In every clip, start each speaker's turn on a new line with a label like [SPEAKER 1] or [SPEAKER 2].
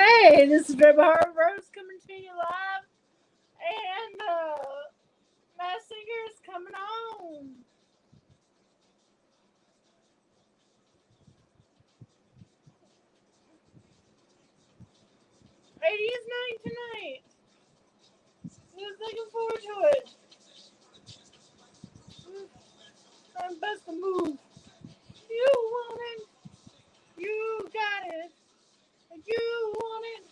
[SPEAKER 1] Hey, this is Rebel Heart Rose coming to you live, and Mass Singer is coming on. 80's night tonight. Just looking forward to it. I'm best to move. You want it, you got it. You want it,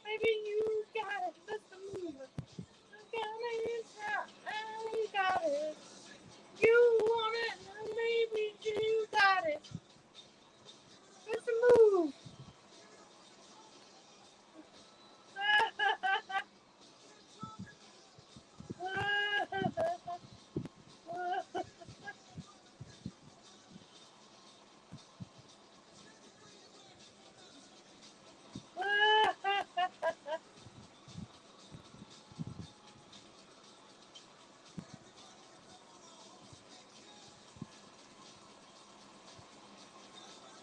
[SPEAKER 1] maybe you got it. Best to move. You got it. You want it, maybe you got it. Best to move.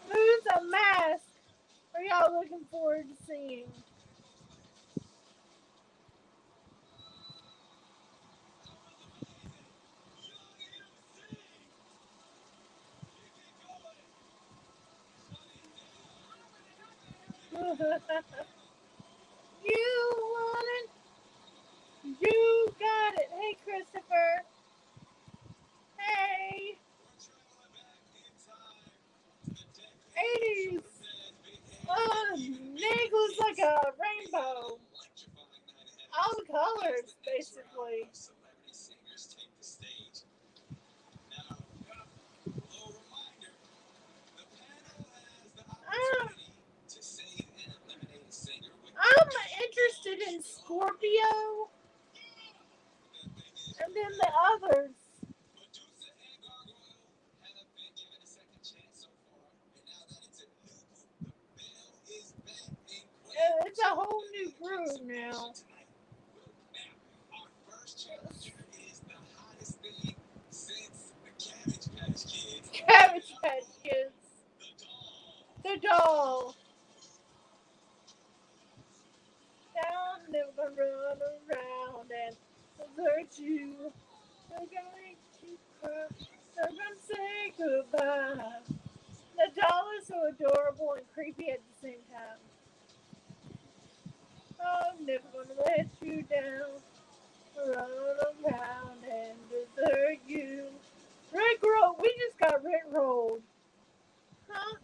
[SPEAKER 1] Who's a mask? Are y'all looking forward to seeing? You want it? You got it. Hey, Christopher. Hey. 80s. Nick looks like a rainbow. All the colors, basically. I'm interested in Scorpio and then the others. It's a whole new groove now. Cabbage Patch Kids. The doll. Now I'm never gonna run around and desert you. I'm gonna make you cry. I'm gonna say goodbye. The doll is so adorable and creepy at the same time. I'm never gonna let you down. Run around and desert you. Rick roll. We just got Rick rolled. Huh?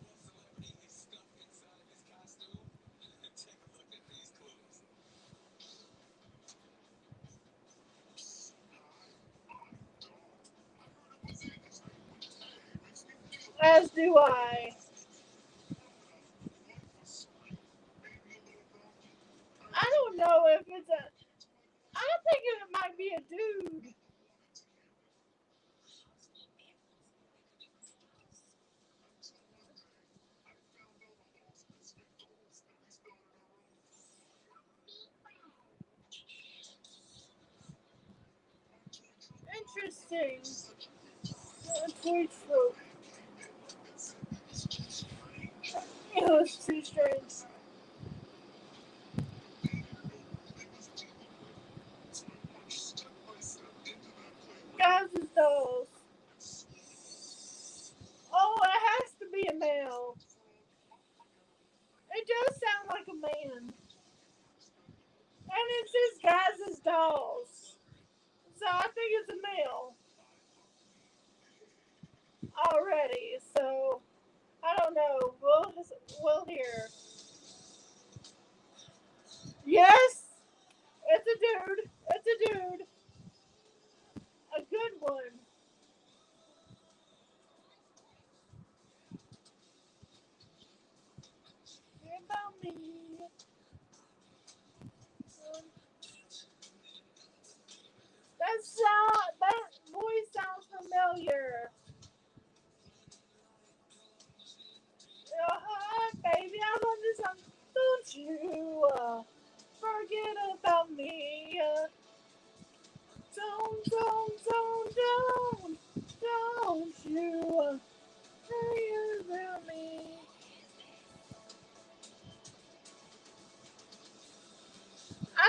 [SPEAKER 1] As do I. I don't know if it's a. I think it might be a dude. Interesting. Tweet throat. It was too strange. Guys and dolls. Oh, it has to be a male. It does sound like a man. And it says guys as dolls. So I think it's a male already. So I don't know. We'll hear. Yes, it's a dude. It's a dude. A good one. Hear about me. That voice sounds familiar. Baby, I love this song. Don't you forget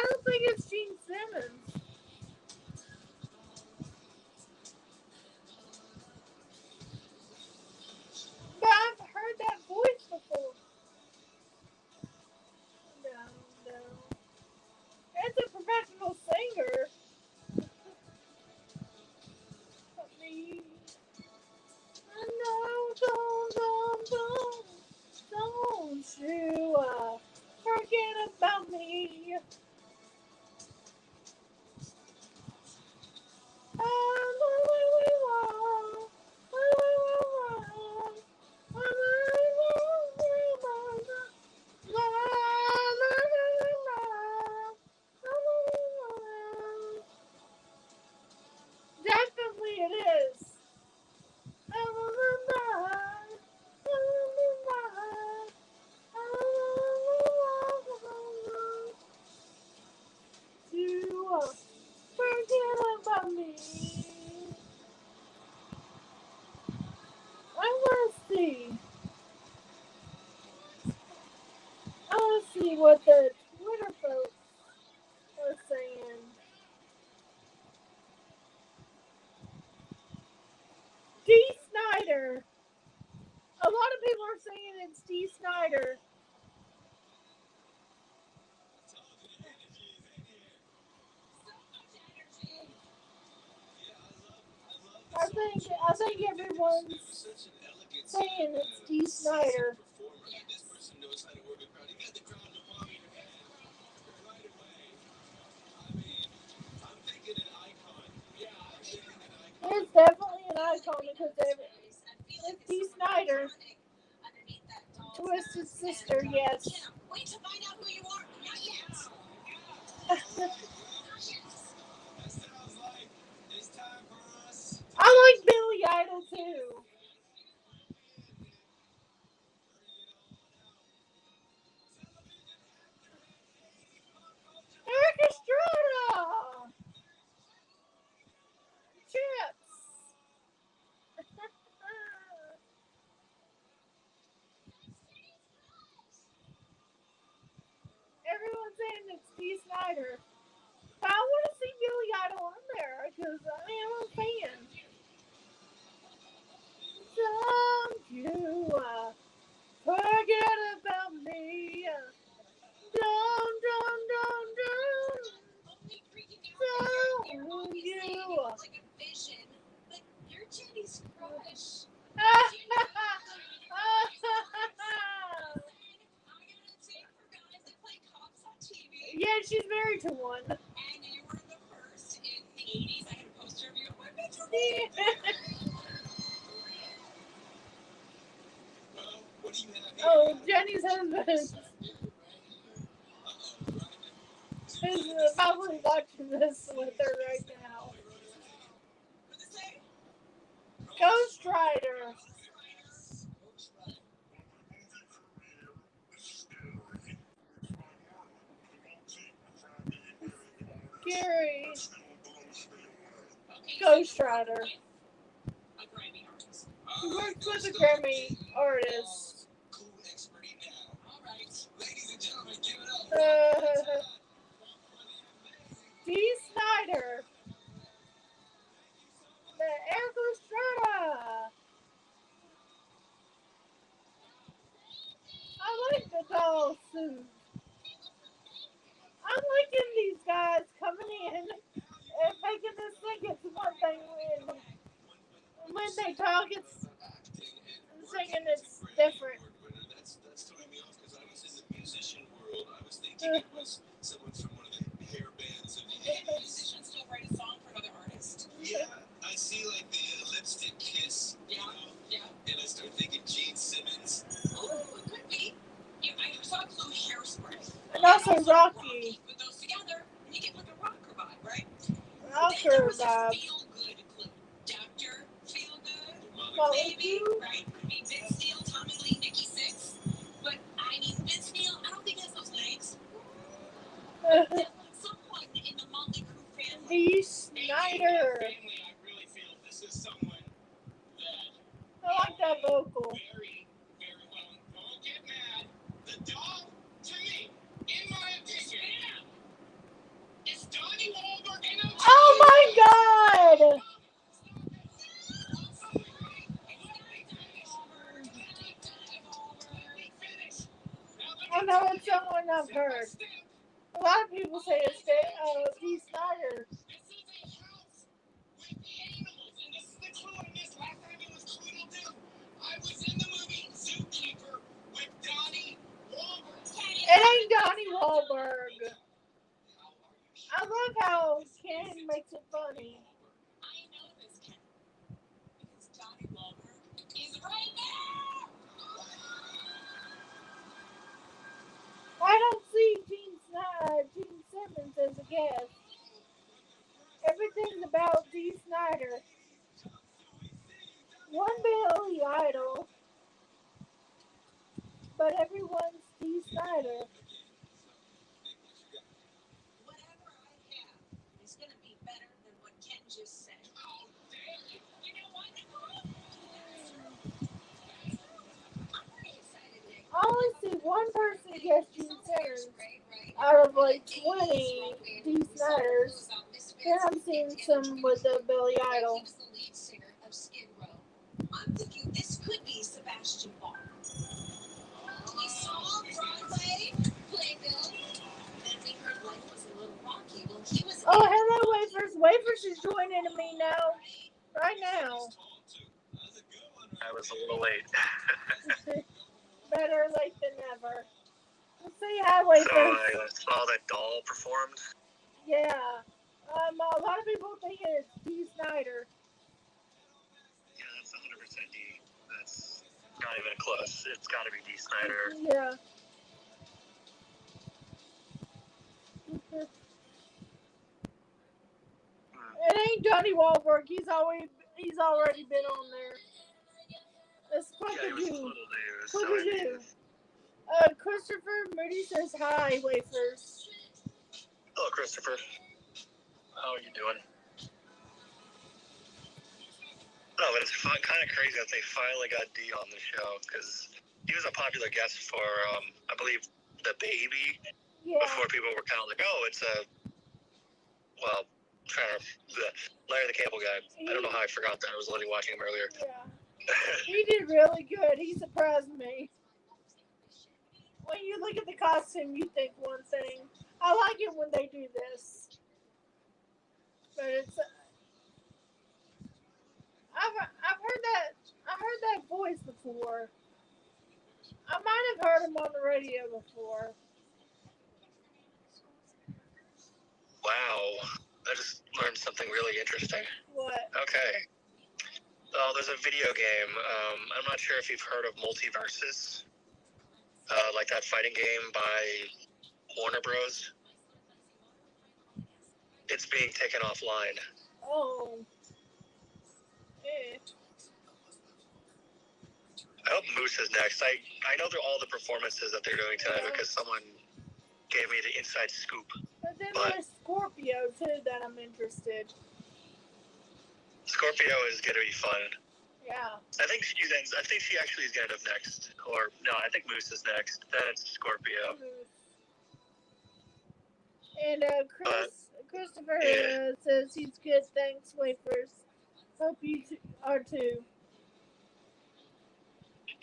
[SPEAKER 1] don't think it's Gene Simmons. But I've heard that voice before. No, no. It's a professional singer. But me. I know, don't you forget about me. Definitely it is. To forget about me. I want to see. I want to see what the Twitter folks are saying. D. Snyder. A lot of people are saying it's D. Snyder. I think everyone's saying it's D. Snyder. It's definitely an icon because it's D. Snyder. Twisted Sister, yes. I like Billy Idol too. Eric Estrada! Chips! Everyone's saying it's D. Snyder. But I want to see Billy Idol on there because I am a fan. Don't you forget about me. Don't you. Yeah, she's married to one. Oh, Jenny's husband is probably watching this with her right now. Ghost Rider. Gary. Ghost Rider. He works with a Grammy artist. D. Snyder. The Eric Estrada. I like the doll suit. I'm liking these guys coming in and making this think it's one thing when they talk, it's singing it's different. Yeah, I see like the lipstick kiss, and I start thinking Gene Simmons. Oh, it could be. Yeah, I saw Blue Hairspray. And also Rocky. Put those together, and you get like a rocker vibe, right? Rocker vibe. Feel good clue. Doctor Feel Good. Baby, right? I mean, Vince Neil, Tommy Lee, Nikki Sixx. But I mean, Vince Neil, I don't think he has those legs. Someone in the Motley Crue family. D. Snyder. I really feel this is someone that I like that vocal. Very, very well. Don't get mad. The dog, to me, in my opinion, know it's someone I've heard. A lot of people say it's Dee Snyder. It ain't Donnie Wahlberg. I love how Ken makes it funny. I don't see Gene Simmons as a guest. Everything's about Dee Snyder. One Billy Idol, but everyone's Dee Snyder. I only see one person guess Gene Simmons out of like 20 Dee Snyders. Then I'm seeing some with the Billy Idol. Oh, hello, Wafers. Wafers is joining me now. Right now.
[SPEAKER 2] I was a little late.
[SPEAKER 1] Better late than never. Let's say hi, Wafers.
[SPEAKER 2] So I saw that Doll performed.
[SPEAKER 1] Yeah. A lot of people think it's Dee Snyder.
[SPEAKER 2] Yeah, that's 100% D. That's not even close. It's got to be Dee Snyder.
[SPEAKER 1] Yeah. It ain't Donnie Wahlberg. He's already been on there. It's Quackadoo. Christopher Moody says hi, Wafers.
[SPEAKER 2] Hello, Christopher. How are you doing? No, but it's kind of crazy that they finally got D on the show because he was a popular guest for, I believe, The Baby.
[SPEAKER 1] Yeah.
[SPEAKER 2] Before people were kind of like, oh, it's Larry the Cable Guy. I don't know how I forgot that. I was literally watching him earlier.
[SPEAKER 1] Yeah. He did really good. He surprised me. When you look at the costume, you think one thing. I like it when they do this. But it's... I've heard that voice before. I might have heard him on the radio before.
[SPEAKER 2] Wow. I just learned something really interesting.
[SPEAKER 1] What?
[SPEAKER 2] Okay. There's a video game. I'm not sure if you've heard of Multiversus. Like that fighting game by Warner Bros. It's being taken offline.
[SPEAKER 1] Oh. Eh.
[SPEAKER 2] I hope Moose is next. I know they're all the performances that they're doing tonight because someone gave me the inside scoop.
[SPEAKER 1] But then there's Scorpio too that I'm interested.
[SPEAKER 2] Scorpio is gonna be fun.
[SPEAKER 1] Yeah.
[SPEAKER 2] I think she actually is gonna end up next. Or no, I think Moose is next. Then it's Scorpio.
[SPEAKER 1] And Christopher says he's good. Thanks, Wafers. Hope you are too.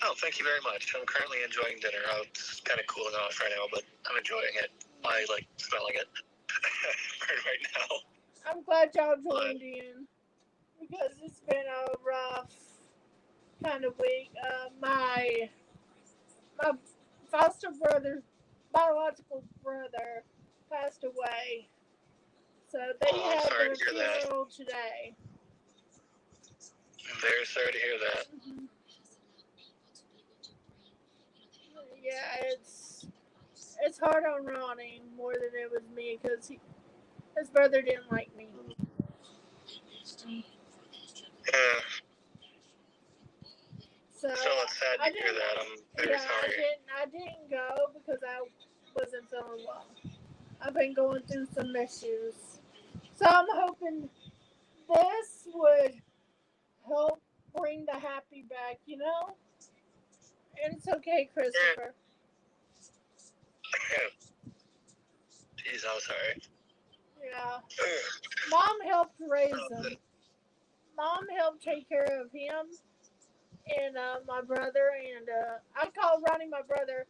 [SPEAKER 2] Oh, thank you very much. I'm currently enjoying dinner. It's kind of cooling off right now, but I'm enjoying it. I like smelling it right now.
[SPEAKER 1] I'm glad y'all joined in because it's been a rough kind of week. My foster brother's biological brother passed away, so they had their funeral today.
[SPEAKER 2] I'm very sorry to hear that.
[SPEAKER 1] Mm-hmm. Yeah, it's hard on Ronnie more than it was me because his brother didn't like me.
[SPEAKER 2] Yeah.
[SPEAKER 1] So
[SPEAKER 2] it's sad to hear that. I'm very sorry.
[SPEAKER 1] I didn't go because I wasn't feeling well. I've been going through some issues. So I'm hoping this would help bring the happy back, you know? And it's okay, Christopher.
[SPEAKER 2] Jeez, I'm sorry.
[SPEAKER 1] Yeah. Mom helped raise him. Mom helped take care of him and my brother. And I call Ronnie my brother.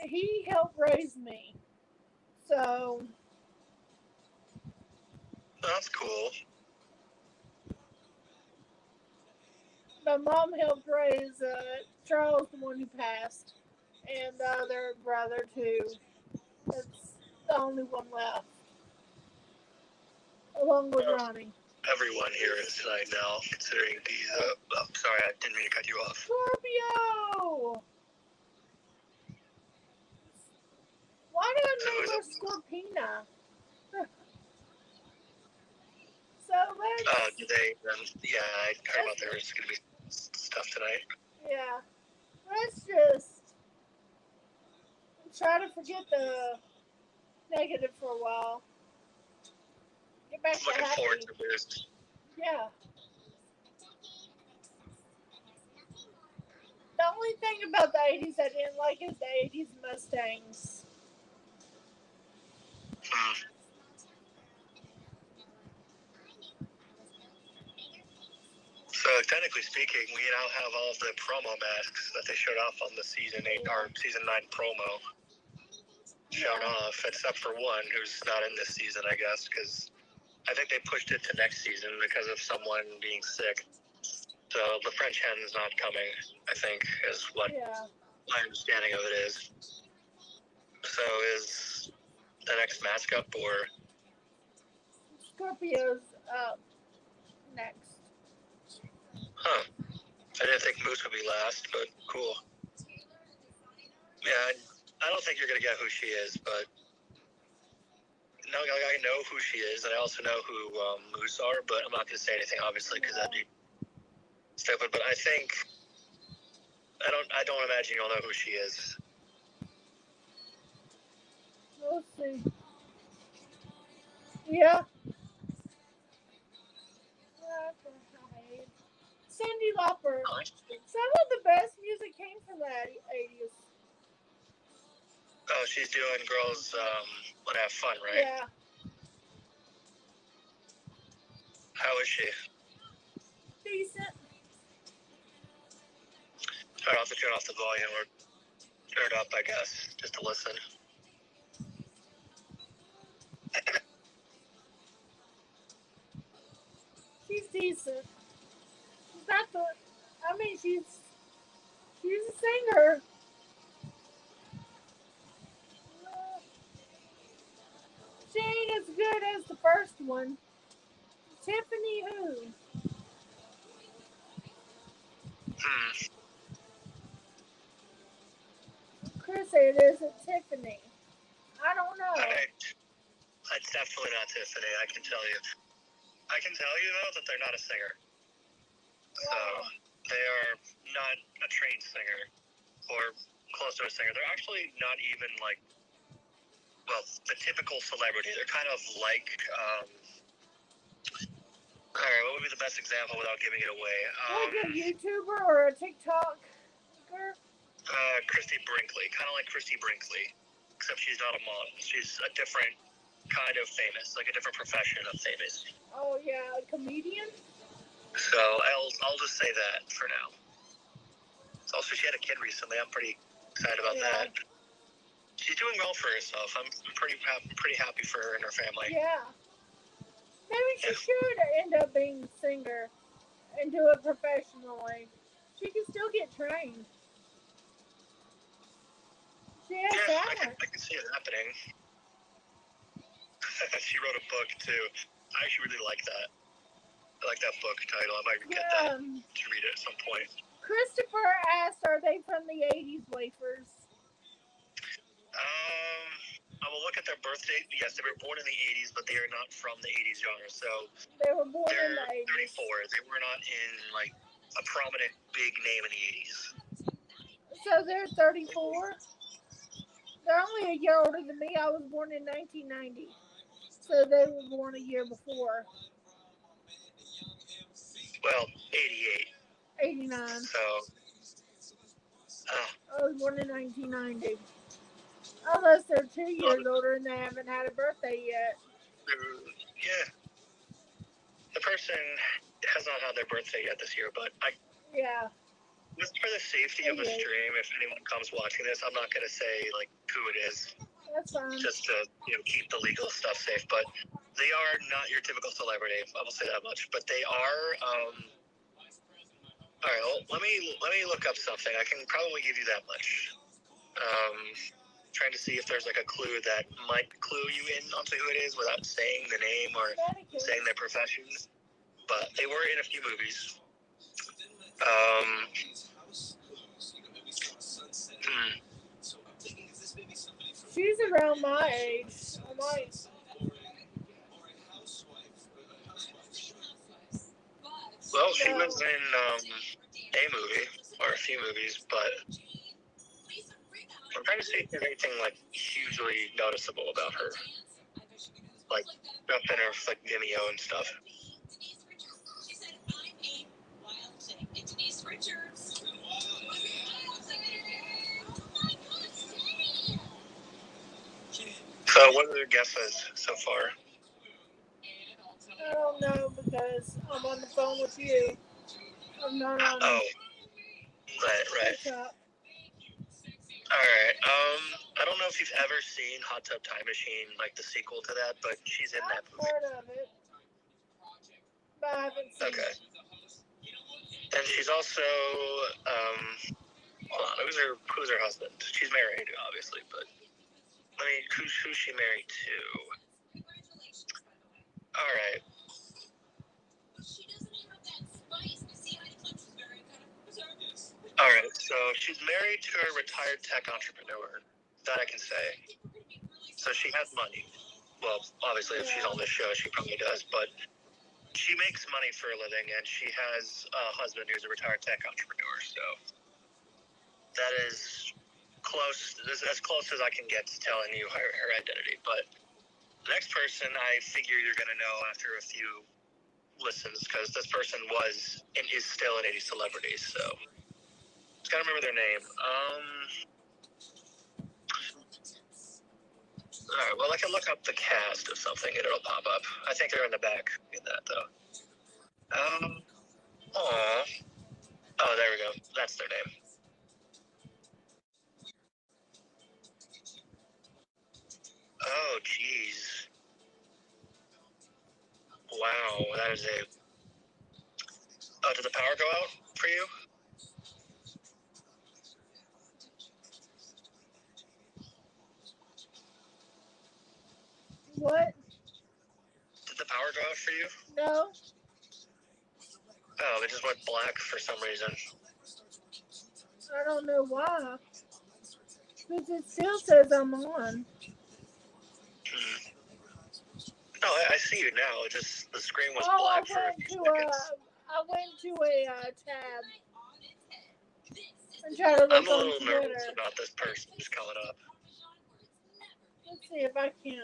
[SPEAKER 1] he helped raise me. So
[SPEAKER 2] That's cool.
[SPEAKER 1] my mom helped raise Charles, the one who passed, and the other brother too. It's the only one left, along with
[SPEAKER 2] Well,
[SPEAKER 1] Ronnie.
[SPEAKER 2] everyone here is tonight now, considering the. Oh, sorry, I didn't mean to cut you off.
[SPEAKER 1] Scorpio! Why did I
[SPEAKER 2] So
[SPEAKER 1] name
[SPEAKER 2] is
[SPEAKER 1] her
[SPEAKER 2] it?
[SPEAKER 1] Scorpina? So let's.
[SPEAKER 2] Do they? Yeah, I heard about there's going to be stuff tonight.
[SPEAKER 1] Yeah. Let's just try to forget the negative for a while. Get back to
[SPEAKER 2] Looking
[SPEAKER 1] happy.
[SPEAKER 2] forward to this.
[SPEAKER 1] Yeah. The only thing about the 80s I didn't like is the 80s Mustangs.
[SPEAKER 2] So technically speaking, we now have all of the promo masks that they showed off on the season 8 or season 9 promo shown off, except for one who's not in this season, I guess, because I think they pushed it to next season because of someone being sick. So the French hen's not coming, I think, is what my understanding of it is. So is the next mask up, or?
[SPEAKER 1] Scorpio's up next.
[SPEAKER 2] Huh. I didn't think Moose would be last, but cool. Yeah, I don't think you're going to get who she is, but no, I know who she is, and I also know who Moose are, but I'm not going to say anything, obviously, because that'd be stupid. But I think I don't imagine you'll know who she is.
[SPEAKER 1] We'll see. Yeah. Cyndi Lauper. Some of the best music came from the 80s.
[SPEAKER 2] Oh, she's doing Girls Want to Have Fun, right?
[SPEAKER 1] Yeah.
[SPEAKER 2] How is she?
[SPEAKER 1] Decent.
[SPEAKER 2] I'll have to turn off the volume or turn it up, I guess, just to listen.
[SPEAKER 1] She's decent. She's not the. I mean, she's a singer. She ain't as good as the first one. Tiffany who? Chris said it isn't Tiffany. I don't know.
[SPEAKER 2] It's definitely not Tiffany, I can tell you. I can tell you, though, that they're not a singer. So, they are not a trained singer or close to a singer. They're actually not even like, well, the typical celebrity. They're kind of like, all right, what would be the best example without giving it away?
[SPEAKER 1] Like a YouTuber or a TikToker?
[SPEAKER 2] Christy Brinkley. Kind of like Christy Brinkley, except she's not a model. She's a different kind of famous, like a different profession of famous.
[SPEAKER 1] Oh, yeah, a comedian?
[SPEAKER 2] So I'll just say that for now. Also, she had a kid recently. I'm pretty excited about that. She's doing well for herself. I'm pretty happy for her and her family.
[SPEAKER 1] Yeah. Maybe she should end up being a singer and do it professionally. She can still get trained. She has talent.
[SPEAKER 2] I can see it happening. She wrote a book too. I actually really like that. I like that book title. I might get that to read it at some point.
[SPEAKER 1] Christopher asked, "Are they from the '80s wafers?"
[SPEAKER 2] I will look at their birth date. Yes, they were born in the '80s, but they are not from the '80s genre. So
[SPEAKER 1] they were born in the '80s.
[SPEAKER 2] 34. They were not in like a prominent big name in the '80s.
[SPEAKER 1] So they're 34. They're only a year older than me. I was born in 1990. So they were born a year before.
[SPEAKER 2] Well, 88.
[SPEAKER 1] 89.
[SPEAKER 2] So.
[SPEAKER 1] I was born in 1990. Unless they're 2 years older and they haven't had a birthday yet.
[SPEAKER 2] Yeah. The person has not had their birthday yet this year, but
[SPEAKER 1] Yeah.
[SPEAKER 2] Just for the safety of the stream, if anyone comes watching this, I'm not going to say like who it is.
[SPEAKER 1] That's fine.
[SPEAKER 2] Just to keep the legal stuff safe. But they are not your typical celebrity. I will say that much. But they are. All right. Well, let me look up something. I can probably give you that much. Trying to see if there's like a clue that might clue you in onto who it is without saying the name or saying their professions. But they were in a few movies.
[SPEAKER 1] She's around my age.
[SPEAKER 2] Well, she was in a movie or a few movies, but I'm trying to see if there's anything like hugely noticeable about her, like up in her like Vimeo and stuff. So, what are your guesses so far?
[SPEAKER 1] I don't know because I'm on the phone with you. I'm not on.
[SPEAKER 2] Oh, right.
[SPEAKER 1] TikTok.
[SPEAKER 2] All right. I don't know if you've ever seen Hot Tub Time Machine, like the sequel to that, but she's in that movie.
[SPEAKER 1] I've heard of it, but I haven't seen it.
[SPEAKER 2] And she's also, hold on, who's her husband? She's married, obviously, but who's she married to? All right. All right, so she's married to a retired tech entrepreneur, that I can say. So she has money. Well, obviously, if she's on this show, she probably does, but she makes money for a living, and she has a husband who's a retired tech entrepreneur, so that is as close as I can get to telling you her identity. But the next person, I figure you're going to know after a few listens, because this person was and is still an 80s celebrity, so just got to remember their name. All right, well, I can look up the cast of something and it'll pop up. I think they're in the back in that, though. Oh, there we go. That's their name. Oh, jeez. Wow, that is a... Oh, did the power go out for you?
[SPEAKER 1] What?
[SPEAKER 2] Did the power go out for you?
[SPEAKER 1] No.
[SPEAKER 2] Oh, it just went black for some reason.
[SPEAKER 1] I don't know why. Because it still says I'm on.
[SPEAKER 2] No, I see you now. It just, the screen was black for a few seconds.
[SPEAKER 1] I went to a tab and tried to look
[SPEAKER 2] I'm a
[SPEAKER 1] on
[SPEAKER 2] little
[SPEAKER 1] Twitter.
[SPEAKER 2] nervous about this person who's coming up.
[SPEAKER 1] Let's see if I can.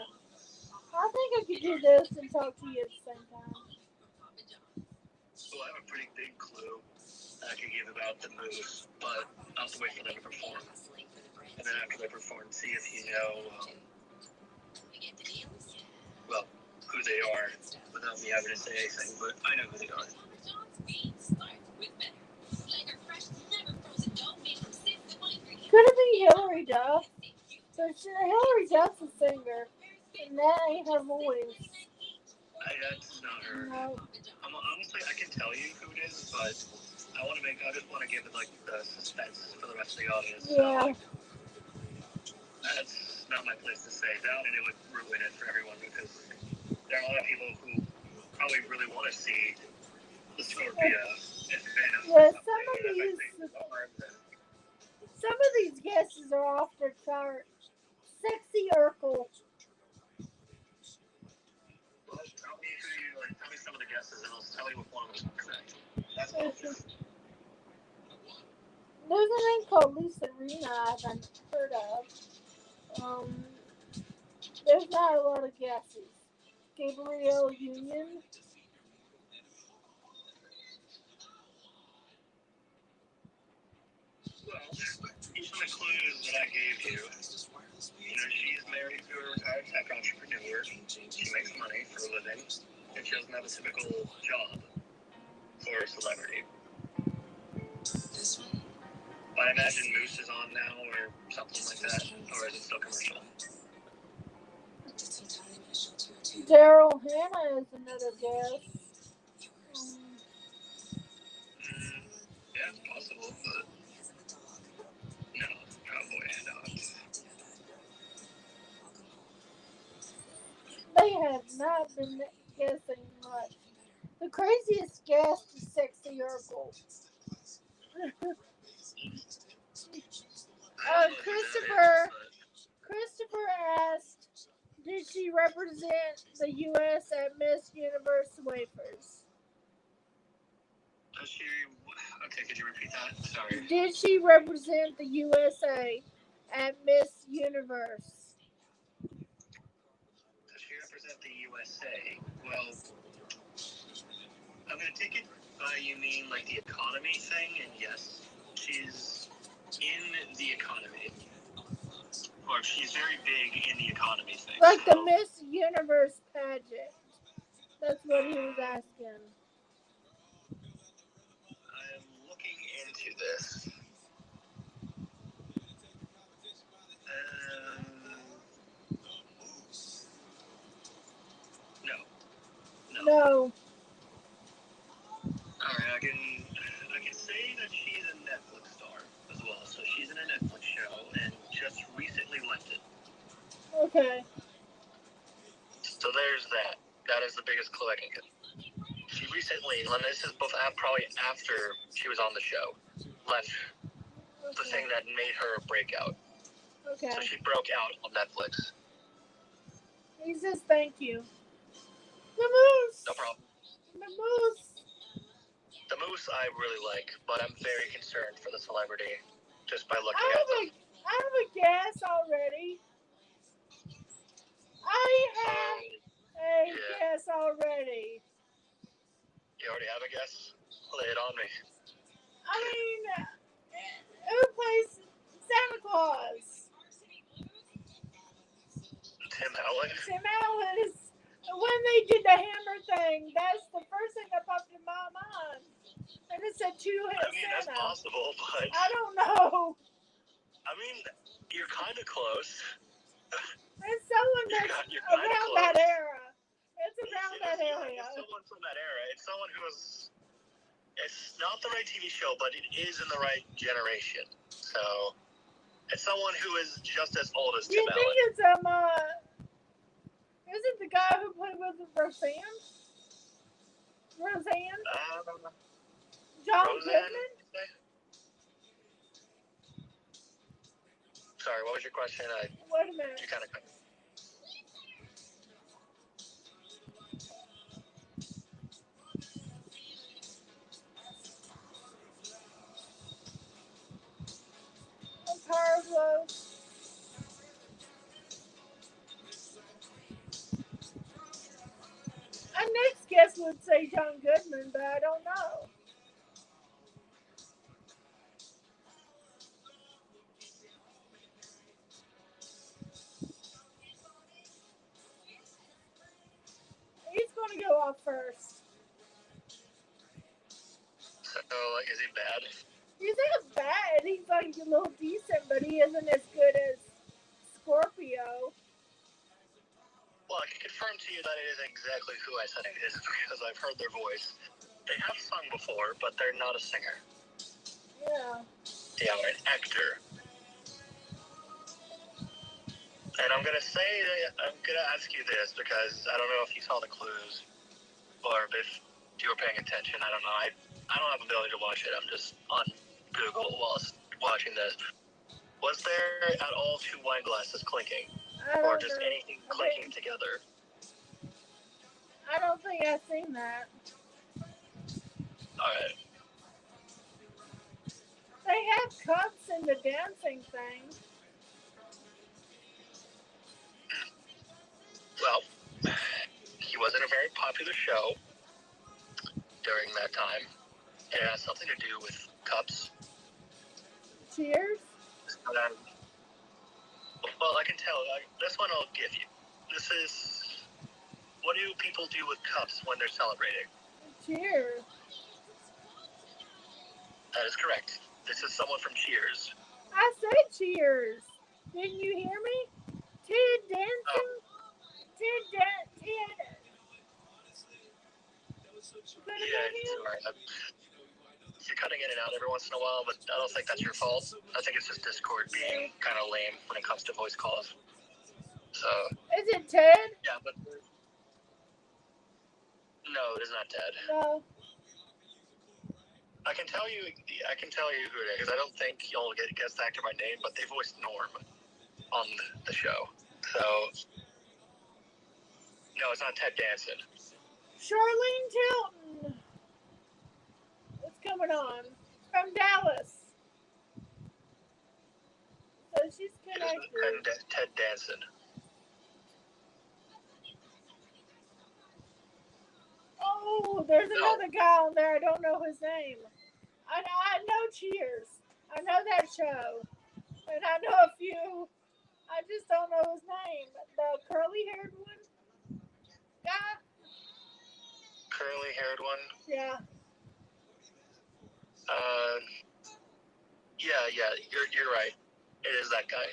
[SPEAKER 1] I think I could do this and talk to you at the same time.
[SPEAKER 2] So I have a pretty big clue that I can give about the moose, but I'll have to wait for them to perform. And then after they perform, see if you know, well, who they are, without me having to say anything, but I know who they are.
[SPEAKER 1] Could it be Hillary Duff? So Hillary Duff's a singer, and that ain't her voice.
[SPEAKER 2] That's not her.
[SPEAKER 1] No.
[SPEAKER 2] Honestly, I can tell you who it is, but I just want to give it like the suspense for the rest of the audience.
[SPEAKER 1] Yeah.
[SPEAKER 2] So, that's not my place to say that, and it would ruin it for everyone because there are a lot of people who probably really want to see the Scorpia and Venom.
[SPEAKER 1] Yeah, some of these guesses are off the chart. Sexy Urkel.
[SPEAKER 2] Well, tell me some of the guesses, and I'll tell you what one of them is correct. That's all.
[SPEAKER 1] There's a name called Lisa Rena I haven't heard of. There's not a lot of guesses. Gabrielle Union.
[SPEAKER 2] Well, each of the clues that I gave you, she's married to a retired tech entrepreneur. She makes money for a living, and she doesn't have a typical job for a celebrity. This one. I imagine Moose is on now or something like that. Or is it still commercial?
[SPEAKER 1] Daryl Hannah is another guest.
[SPEAKER 2] Yeah, it's possible, but no, probably not.
[SPEAKER 1] They have not been guessing much. The craziest guest is Sexy Urkel. Christopher asked, did she represent the U.S. at Miss Universe Wafers?
[SPEAKER 2] Does she? Okay, could you repeat that? Sorry.
[SPEAKER 1] Did she represent the USA at Miss Universe?
[SPEAKER 2] Does she represent the USA? Well, I'm going to take it by you mean like the economy thing, and yes, she's in the economy. Or she's very big in the economy thing.
[SPEAKER 1] Like so. The Miss Universe pageant. That's what he was asking.
[SPEAKER 2] I'm looking into this. No. Alright, I can say that she's a Netflix star as well. So she's in a Netflix show and just recently left it.
[SPEAKER 1] Okay.
[SPEAKER 2] So there's that. That is the biggest clue I can get. She recently, and this is probably after she was on the show, left the thing that made her break out.
[SPEAKER 1] Okay.
[SPEAKER 2] So she broke out on Netflix.
[SPEAKER 1] He says thank you. The Moose!
[SPEAKER 2] No problem.
[SPEAKER 1] The Moose!
[SPEAKER 2] The Moose I really like, but I'm very concerned for the celebrity just by looking at them.
[SPEAKER 1] I have a guess already. Guess already.
[SPEAKER 2] You already have a guess? Lay it on me.
[SPEAKER 1] I mean, who plays Santa Claus?
[SPEAKER 2] Tim Allen.
[SPEAKER 1] Tim Allen is, when they did the hammer thing, that's the first thing that popped in my mind. And it said two-hit Santa.
[SPEAKER 2] I mean, that's possible, but...
[SPEAKER 1] I don't know.
[SPEAKER 2] I mean, you're kind of close.
[SPEAKER 1] It's someone that's around that era. It's around that area.
[SPEAKER 2] It's someone from that era. It's someone who is... It's not the right TV show, but it is in the right generation. So, it's someone who is just as old as Tim Allen.
[SPEAKER 1] Do you think it's, is it the guy who played with Roseanne? John Goodman?
[SPEAKER 2] Sorry, what was your question?
[SPEAKER 1] Wait a minute.
[SPEAKER 2] You kind of...
[SPEAKER 1] Parvo. Our next guest would say John Goodman, but I don't know. He's going to go off first.
[SPEAKER 2] So, is he bad?
[SPEAKER 1] He's not bad. He's like a little decent, but he isn't as good as Scorpio.
[SPEAKER 2] Well, I can confirm to you that it isn't exactly who I said it is because I've heard their voice. They have sung before, but they're not a singer.
[SPEAKER 1] Yeah.
[SPEAKER 2] They are an actor. And I'm going to ask you this because I don't know if you saw the clues or if you were paying attention. I don't know. I don't have the ability to watch it. I'm just on Google whilst watching this. Was there at all two wine glasses clinking? Or just anything clinking together?
[SPEAKER 1] I don't think I've seen that.
[SPEAKER 2] Alright.
[SPEAKER 1] They have cups in the dancing thing.
[SPEAKER 2] Well, he was in a very popular show during that time. It has something to do with cups.
[SPEAKER 1] Cheers?
[SPEAKER 2] Well, I can tell. This one I'll give you. This is... What do people do with cups when they're celebrating?
[SPEAKER 1] Cheers.
[SPEAKER 2] That is correct. This is someone from Cheers.
[SPEAKER 1] I said Cheers. Didn't you hear me? Ted Danson? Ted. Could have
[SPEAKER 2] Yeah,
[SPEAKER 1] been him.
[SPEAKER 2] sorry. You're cutting in and out every once in a while, but I don't think that's your fault. I think it's just Discord being kind of lame when it comes to voice calls. So.
[SPEAKER 1] Is it Ted?
[SPEAKER 2] Yeah, but no, it is not Ted.
[SPEAKER 1] No.
[SPEAKER 2] I can tell you who it is. I don't think you'll get a guest actor by name, but they voiced Norm on the show. So, no, it's not Ted Danson.
[SPEAKER 1] Charlene Tilton. What's coming on? From Dallas. So she's connected.
[SPEAKER 2] Ted Danson.
[SPEAKER 1] Oh, there's another guy on there. I don't know his name. I know Cheers. I know that show. And I know a few. I just don't know his name. The curly-haired one? Yeah.
[SPEAKER 2] Curly-haired one?
[SPEAKER 1] Yeah.
[SPEAKER 2] Yeah, you're right. It is that guy.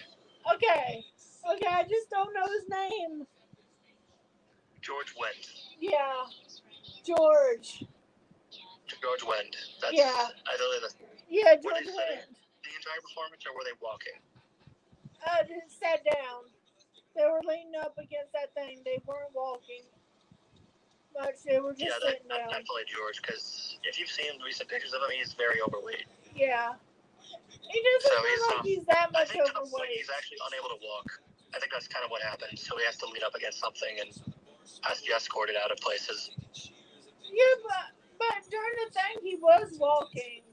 [SPEAKER 1] Okay, I just don't know his name.
[SPEAKER 2] George Wendt.
[SPEAKER 1] Yeah, George
[SPEAKER 2] Wendt. That's,
[SPEAKER 1] yeah.
[SPEAKER 2] I don't know.
[SPEAKER 1] Yeah,
[SPEAKER 2] Were
[SPEAKER 1] George
[SPEAKER 2] they
[SPEAKER 1] Wendt.
[SPEAKER 2] the entire performance, or were they walking?
[SPEAKER 1] Just sat down. They were leaning up against that thing. They weren't walking much. They were just sitting down.
[SPEAKER 2] Definitely George, because if you've seen recent pictures of him, he's very overweight.
[SPEAKER 1] Yeah. He doesn't look like he's that much overweight.
[SPEAKER 2] He's actually unable to walk. I think that's kind of what happened. So he has to lean up against something and has to be escorted out of places.
[SPEAKER 1] Yeah, but during the thing, he was walking.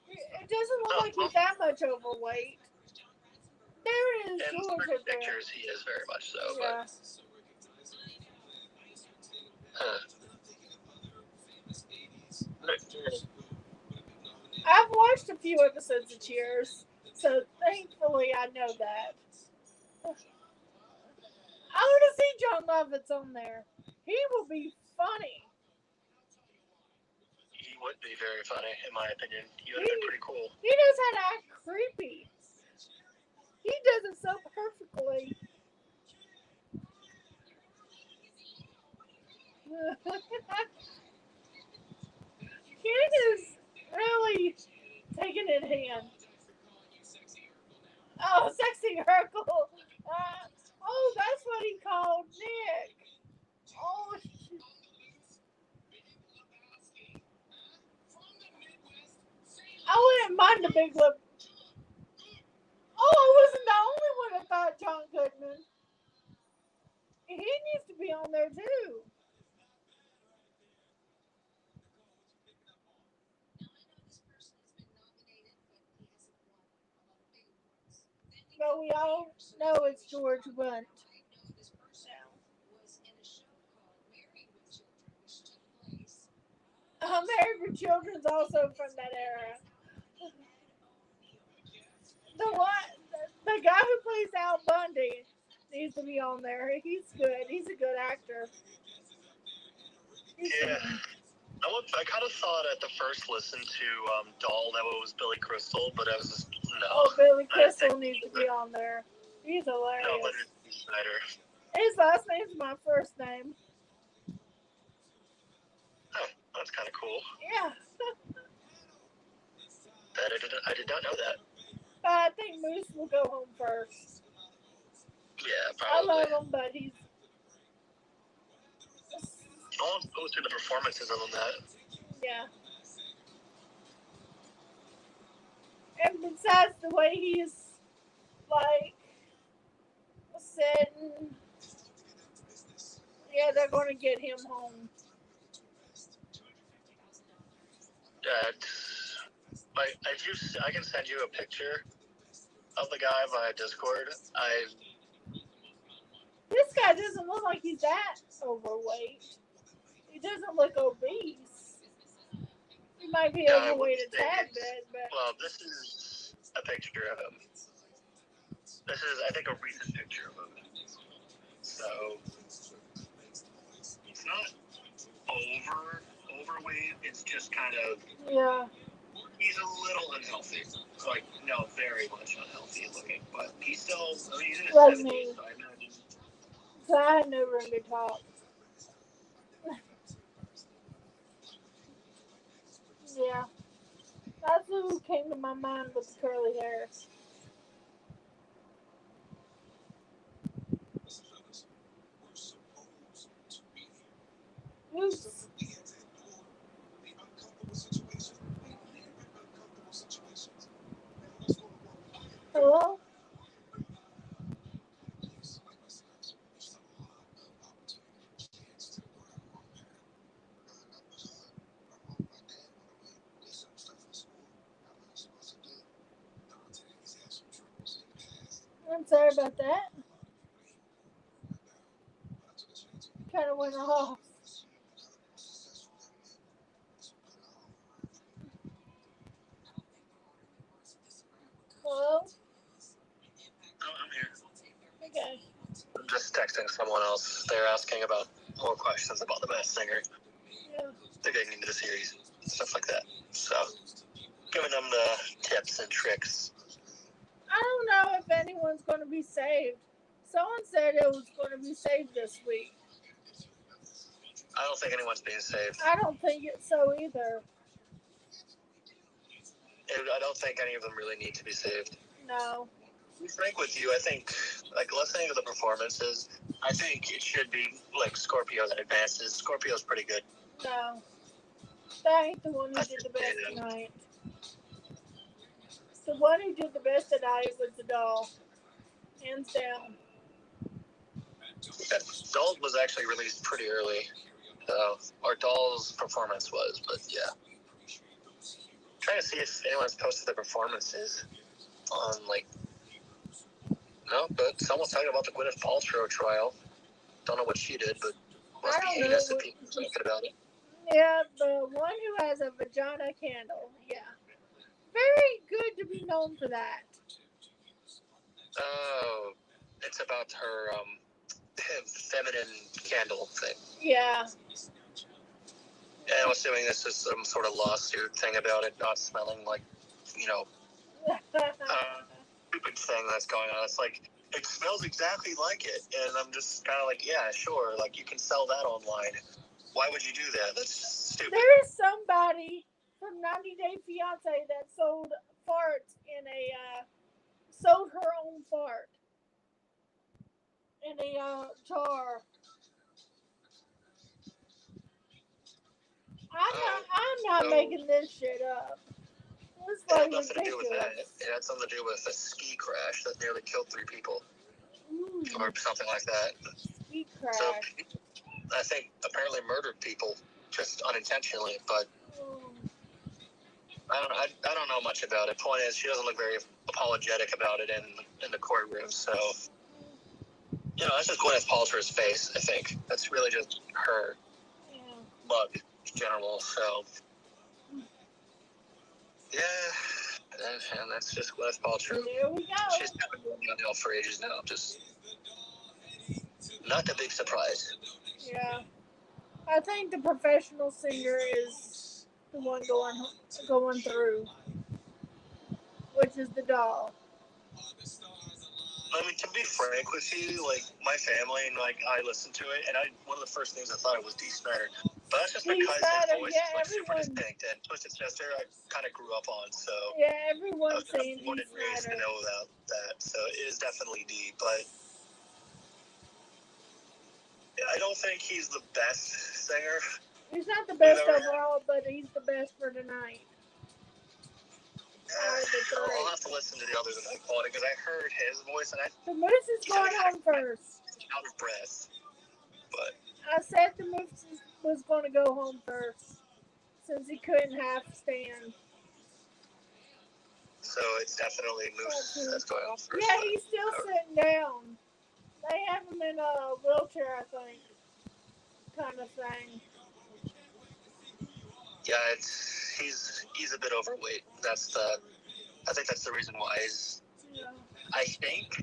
[SPEAKER 1] It doesn't look like he's that much overweight. There it is, George.
[SPEAKER 2] In pictures, he is very much so.
[SPEAKER 1] Yeah.
[SPEAKER 2] But,
[SPEAKER 1] I've watched a few episodes of Cheers, so thankfully I know that. I want to see John Lovitz on there. He will be funny.
[SPEAKER 2] He would be very funny, in my opinion. He would be pretty cool.
[SPEAKER 1] He knows how to act creepy. He does it so perfectly. Kid is really taking it in hand. Oh, Sexy Urkel. Oh, that's what he called Nick. Oh, I wouldn't mind the big lip. Oh, I wasn't the only one that thought John Goodman. He needs to be on there too. But we all know it's George Wendt. Married with Children's also from that era. The guy who plays Al Bundy needs to be on there. He's good. He's a good actor.
[SPEAKER 2] Yeah. I kind of thought at the first listen to Doll that it was Billy Crystal, but I was just, no.
[SPEAKER 1] Oh, Billy Crystal needs to be on there. He's hilarious.
[SPEAKER 2] No, but it's Snyder.
[SPEAKER 1] His last name's my first name.
[SPEAKER 2] Oh, that's kind of cool.
[SPEAKER 1] Yeah.
[SPEAKER 2] I did not know that.
[SPEAKER 1] But I think Moose will go home first.
[SPEAKER 2] Yeah, probably.
[SPEAKER 1] I love him, but he's...
[SPEAKER 2] No one's posted the performances of him that.
[SPEAKER 1] Yeah. And besides the way he's, like, sitting... Yeah, they're going to get him home.
[SPEAKER 2] I can send you a picture of the guy via Discord.
[SPEAKER 1] This guy doesn't look like he's that overweight. He doesn't look obese. He might be overweight a tad bit, but...
[SPEAKER 2] Well, this is a picture of him. This is, I think, a recent picture of him. So, it's not overweight. It's just kind of...
[SPEAKER 1] Yeah.
[SPEAKER 2] he's a little unhealthy. Like, no, very much unhealthy looking. But he's still, I mean, he's in his
[SPEAKER 1] Like
[SPEAKER 2] 70s,
[SPEAKER 1] me.
[SPEAKER 2] so I imagine.
[SPEAKER 1] So I had no room to talk. Yeah. That's who came to my mind with the curly hair. Oops. Hello? I'm sorry about that. Kind of went off. Hello?
[SPEAKER 2] Oh, I'm here.
[SPEAKER 1] Okay.
[SPEAKER 2] I'm just texting someone else. They're asking about more questions about The Masked Singer.
[SPEAKER 1] Yeah.
[SPEAKER 2] They're getting into the series, stuff like that. So, giving them the tips and tricks.
[SPEAKER 1] I don't know if anyone's going to be saved. Someone said it was going to be saved this week.
[SPEAKER 2] I don't think anyone's being saved.
[SPEAKER 1] I don't think it's so either.
[SPEAKER 2] I don't think any of them really need to be saved.
[SPEAKER 1] No.
[SPEAKER 2] To be frank with you, I think, like, listening to the performances, I think it should be, like, Scorpio that advances. Scorpio's pretty good.
[SPEAKER 1] No. That ain't the one who did the best tonight. The one who did the best tonight was the doll. Hands down.
[SPEAKER 2] Doll was actually released pretty early. Or Doll's performance was, but yeah. Trying to see if anyone's posted their performances on, like, no, but someone's talking about the Gwyneth Paltrow trial. Don't know what she did, but must be heinous if people are talking about it.
[SPEAKER 1] Yeah, the one who has a vagina candle. Yeah. Very good to be known for that.
[SPEAKER 2] Oh, it's about her feminine candle thing.
[SPEAKER 1] Yeah.
[SPEAKER 2] And I'm assuming this is some sort of lawsuit thing about it not smelling like, stupid thing that's going on. It's like, it smells exactly like it. And I'm just kind of like, yeah, sure. Like, you can sell that online. Why would you do that? That's stupid.
[SPEAKER 1] There is somebody from 90 Day Fiance that sold farts in sold her own fart in a jar. I'm not making this shit up. It's
[SPEAKER 2] It had
[SPEAKER 1] like
[SPEAKER 2] nothing to do with that.
[SPEAKER 1] ridiculous.
[SPEAKER 2] It had something to do with a ski crash that nearly killed 3 people.
[SPEAKER 1] Ooh,
[SPEAKER 2] Or something like that.
[SPEAKER 1] ski crash.
[SPEAKER 2] So, I think apparently murdered people just unintentionally, but I don't know much about it. Point is, she doesn't look very apologetic about it in the courtroom. So, that's just Gwyneth Paltrow's face. I think that's really just her mug in general. So, yeah, and that's just Gwyneth Paltrow.
[SPEAKER 1] There we go.
[SPEAKER 2] She's been going downhill for ages now. Just not a big surprise.
[SPEAKER 1] Yeah. I think the professional singer is the one going through, which is the doll.
[SPEAKER 2] I mean, to be frank with you, like, my family and, like, I listened to it, and one of the first things I thought it was Dee Snider. But that's just because his voice is, like, super distinct, and Twisted Sister I kind of grew up on, so...
[SPEAKER 1] Yeah, everyone's
[SPEAKER 2] I
[SPEAKER 1] saying
[SPEAKER 2] was
[SPEAKER 1] Dee
[SPEAKER 2] raised to
[SPEAKER 1] Snider.
[SPEAKER 2] know about that, so it is definitely Dee, but... I don't think he's the best singer.
[SPEAKER 1] He's not the best overall, but he's the best for tonight.
[SPEAKER 2] I'll have to listen to the others in that quality, because I heard his voice, and
[SPEAKER 1] The Moose is going home first.
[SPEAKER 2] out of breath, but...
[SPEAKER 1] I said the Moose was going to go home first, since he couldn't half stand.
[SPEAKER 2] So it's definitely Moose that's going home first.
[SPEAKER 1] Yeah, he's still sitting down. They have him in a wheelchair, I think, kind of thing.
[SPEAKER 2] Yeah, he's a bit overweight. I think that's the reason why he's.
[SPEAKER 1] Yeah.
[SPEAKER 2] I think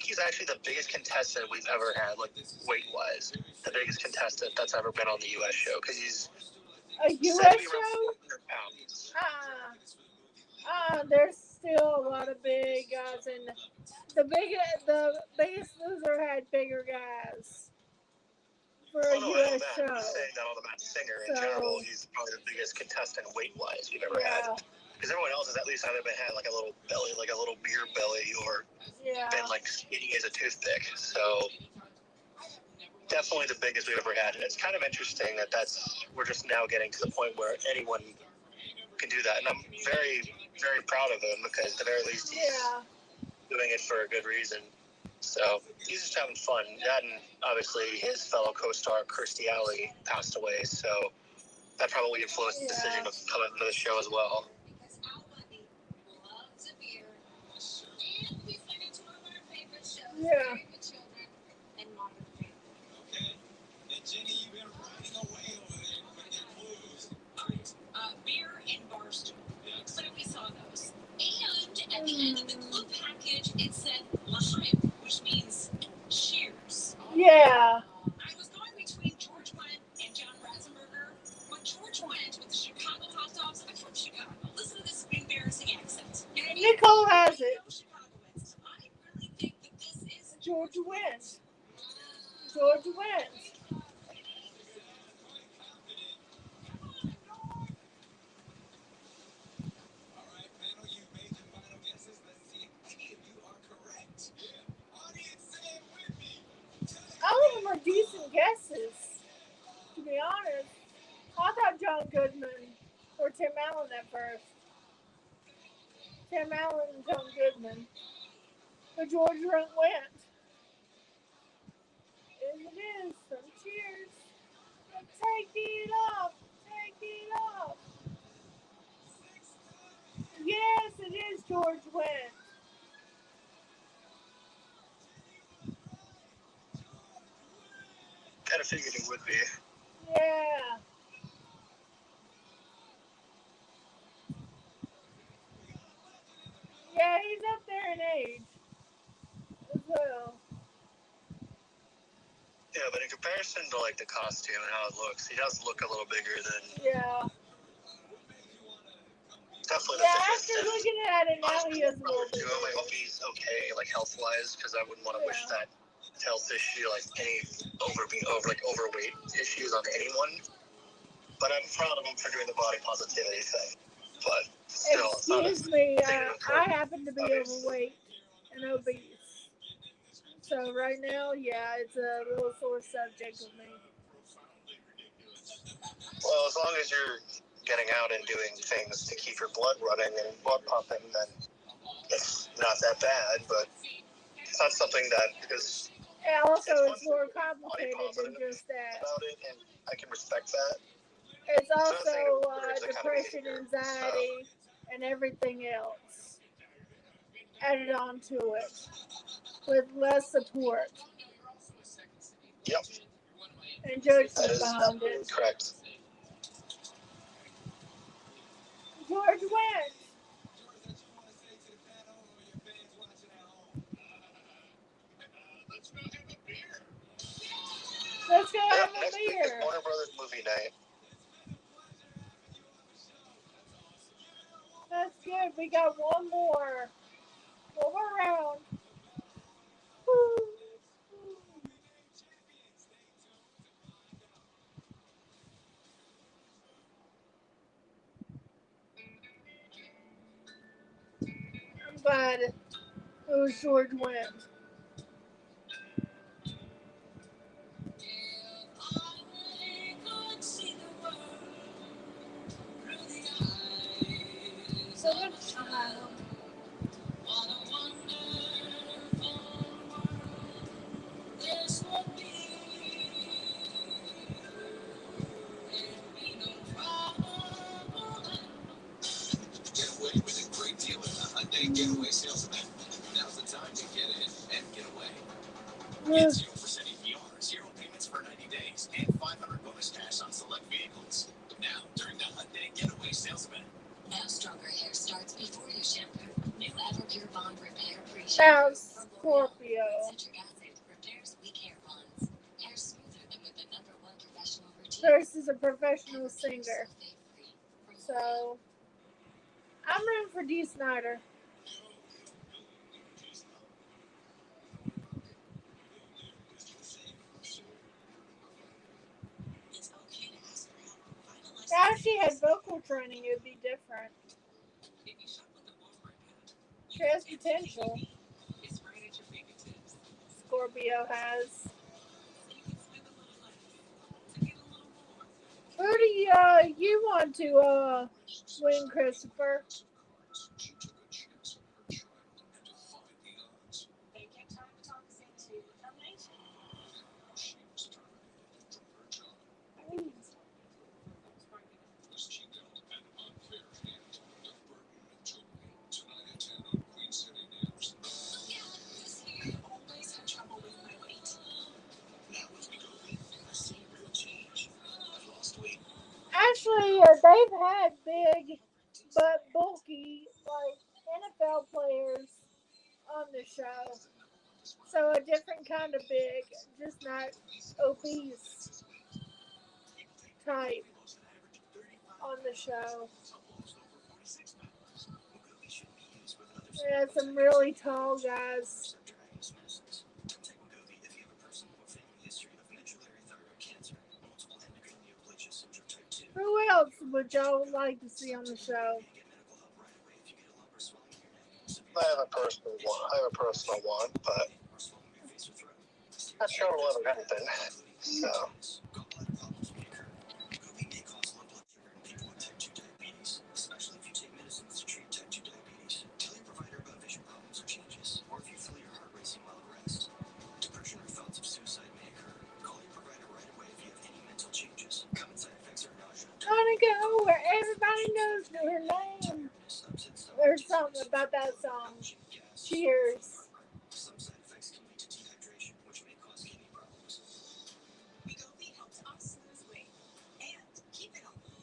[SPEAKER 2] he's actually the biggest contestant we've ever had, like weight wise, the biggest contestant that's ever been on the U.S. show, because he's
[SPEAKER 1] a U.S.
[SPEAKER 2] said to be
[SPEAKER 1] show.
[SPEAKER 2] around 400 pounds.
[SPEAKER 1] There's still a lot of big guys, and the Biggest Loser had bigger guys for
[SPEAKER 2] Oh
[SPEAKER 1] a
[SPEAKER 2] no, I know
[SPEAKER 1] U.S.
[SPEAKER 2] that. I'm just
[SPEAKER 1] show.
[SPEAKER 2] saying that on the Masked Singer in general,
[SPEAKER 1] So
[SPEAKER 2] he's probably the biggest contestant weight-wise we've ever had.
[SPEAKER 1] yeah,
[SPEAKER 2] Because everyone else has at least either been had like a little belly, like a little beer belly, or
[SPEAKER 1] yeah,
[SPEAKER 2] been like skinny as a toothpick. So definitely the biggest we've ever had. And it's kind of interesting that we're just now getting to the point where anyone can do that. And I'm very, very proud of him because at the very least he's
[SPEAKER 1] yeah,
[SPEAKER 2] doing it for a good reason. So he's just having fun. That and obviously his fellow co-star Kirstie Alley passed away, so that probably influenced the decision of coming to the show as well.
[SPEAKER 1] yeah.
[SPEAKER 3] Jenny, you've been riding away over there with your blues. All right, beer and Barstool. Yeah. So we saw those. And at the end of the clue package, it said L'chaim, which means cheers.
[SPEAKER 1] Yeah.
[SPEAKER 3] I was going between George Wendt and John Ratzenberger, but George Wendt with the Chicago hot dogs. I'm from Chicago. Listen to this embarrassing accent.
[SPEAKER 1] Nicole has it.
[SPEAKER 3] Chicagoans. I really think that this is
[SPEAKER 1] George wins. George wins.
[SPEAKER 3] All right, panel, you made your final guesses. Let's see if any of you are correct. Yeah. Audience, say it with me.
[SPEAKER 1] All of them are decent guesses, to be honest. I thought John Goodman or Tim Allen at first. Tim Allen and John Goodman. But George went. As it is. Some cheers. Take it off. Take it off. Yes, it is George Wendt.
[SPEAKER 2] Kind of figured it would be.
[SPEAKER 1] Yeah. Yeah, he's up there in age as well.
[SPEAKER 2] Yeah, but in comparison to like the costume and how it looks, he does look a little bigger than
[SPEAKER 1] Yeah.
[SPEAKER 2] definitely
[SPEAKER 1] Yeah,
[SPEAKER 2] the
[SPEAKER 1] after looking at it now, he is a little bit
[SPEAKER 2] I hope
[SPEAKER 1] bigger.
[SPEAKER 2] he's okay, like health wise, because I wouldn't want to wish that health issue, like any overweight issues on anyone. But I'm proud of him for doing the body positivity thing. But still, it's not
[SPEAKER 1] Excuse me, I happen to be overweight and obese. So right now, yeah, it's a little sore subject with me.
[SPEAKER 2] Well, as long as you're getting out and doing things to keep your blood running and blood pumping, then it's not that bad. But it's not something that because
[SPEAKER 1] And also, it's more complicated than just that.
[SPEAKER 2] about it, and I can respect that.
[SPEAKER 1] It's also depression, anxiety, and everything else added on to it with less support
[SPEAKER 2] Yep,
[SPEAKER 1] and
[SPEAKER 2] that
[SPEAKER 1] judgment
[SPEAKER 2] is
[SPEAKER 1] behind
[SPEAKER 2] absolutely
[SPEAKER 1] it.
[SPEAKER 2] correct.
[SPEAKER 1] George wins. Let's go have a
[SPEAKER 2] Next week is
[SPEAKER 1] beer.
[SPEAKER 2] Warner Brothers movie night.
[SPEAKER 1] That's good. We got one more round. Woo. I'm glad it was George wins. So much time.
[SPEAKER 3] Get away with a great deal in the Hyundai Getaway Sales Event. Now's the time to get in and get away. Get 0% APR, 0 payments for 90 days, and 500 bonus cash on select vehicles. Now, during the Hyundai Getaway Sales Event.
[SPEAKER 4] Now stronger hair starts before you shampoo. New Everpure Bond Repair
[SPEAKER 1] Now
[SPEAKER 4] Pre-Shampoo.
[SPEAKER 1] Scorpio.
[SPEAKER 4] Citric acid repairs weak hair bonds. Hair smoother than with the #1 professional routine.
[SPEAKER 1] Versus a professional singer. So I'm rooting for D. Snyder.
[SPEAKER 4] It's okay to ask for help. Finalize
[SPEAKER 1] If I actually had vocal training, it would be different.
[SPEAKER 4] if you shop with the Wolford Cat.
[SPEAKER 1] She has potential.
[SPEAKER 4] It's right at your fingertips.
[SPEAKER 1] Scorpio has.
[SPEAKER 4] So you can spend a little less to get a little more.
[SPEAKER 1] Who do you want to win, Christopher?
[SPEAKER 3] She took a chance on her child and defied the odds.
[SPEAKER 4] They kept hypothesizing to termination.
[SPEAKER 3] She was terminated from her job. Was she dealt an unfair hand? The burden of jewelry. Tonight at 10 on Queen City News.
[SPEAKER 4] Yeah, this year always had trouble with my weight.
[SPEAKER 3] Now with Wegovy, I see real change. I've lost weight.
[SPEAKER 1] Actually, they've had big but bulky like NFL players on the show. So a different kind of big, just not obese type on the show. They had some really tall guys. Who else would y'all like to see on the show?
[SPEAKER 2] I have a personal one, but not sure I love anything. So.
[SPEAKER 3] Especially if you take medicines to treat type 2 diabetes. Tell your provider about vision problems or changes, or if you feel your heart racing while at rest. Depression or thoughts of suicide may occur. Call your provider right away if you have any mental changes. Common side effects are nausea.
[SPEAKER 1] Wanna go where everybody knows your name. There's something about that song. Cheers.
[SPEAKER 3] Some side effects can lead to dehydration, which may cause kidney problems.
[SPEAKER 4] Wegovy helps us lose weight and keep it healthy.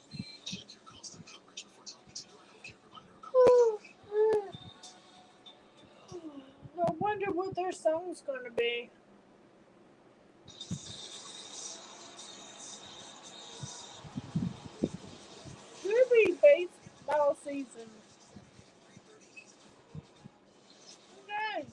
[SPEAKER 3] Check your cost and coverage before talking to your healthcare provider about
[SPEAKER 1] I wonder what their song's gonna be. Could be baseball season. Okay.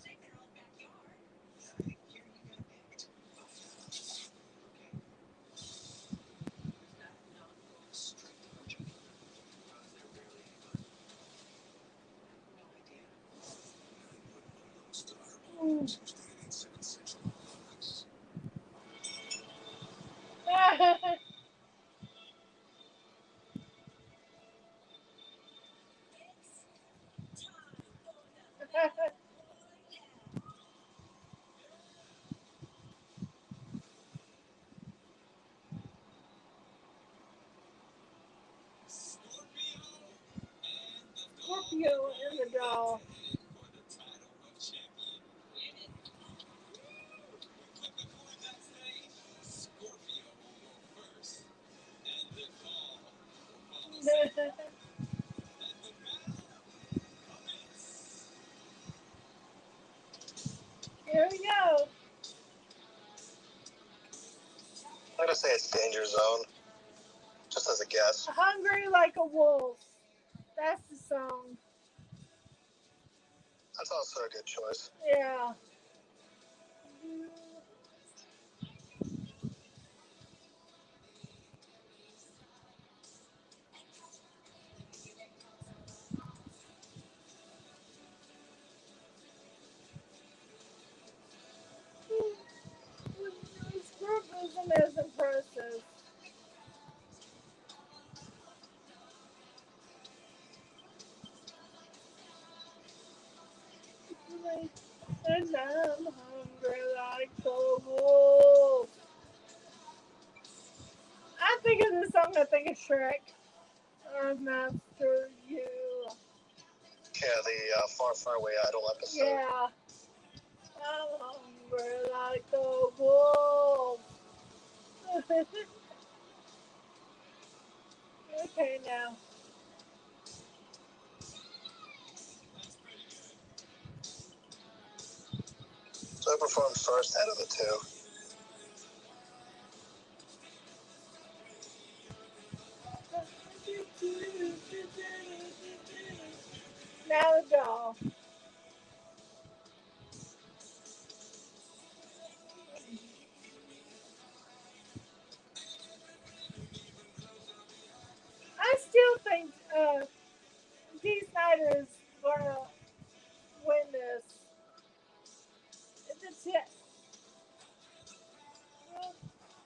[SPEAKER 1] Scorpio and the doll. Here we go.
[SPEAKER 2] I'm gonna say it's Danger Zone, just as a guess.
[SPEAKER 1] Hungry like a wolf. That's the song.
[SPEAKER 2] That's also a good choice.
[SPEAKER 1] Yeah. This group isn't as impressive. And I'm hungry like a wolf. I think of this song, I think of Shrek. I'm after you.
[SPEAKER 2] Yeah, the Far Far Away Idol episode.
[SPEAKER 1] Yeah. I'm hungry like a wolf. Okay, now.
[SPEAKER 2] So I performed first out of the two.
[SPEAKER 1] Now the doll. I still think D. Snyder is gonna win this. It's it.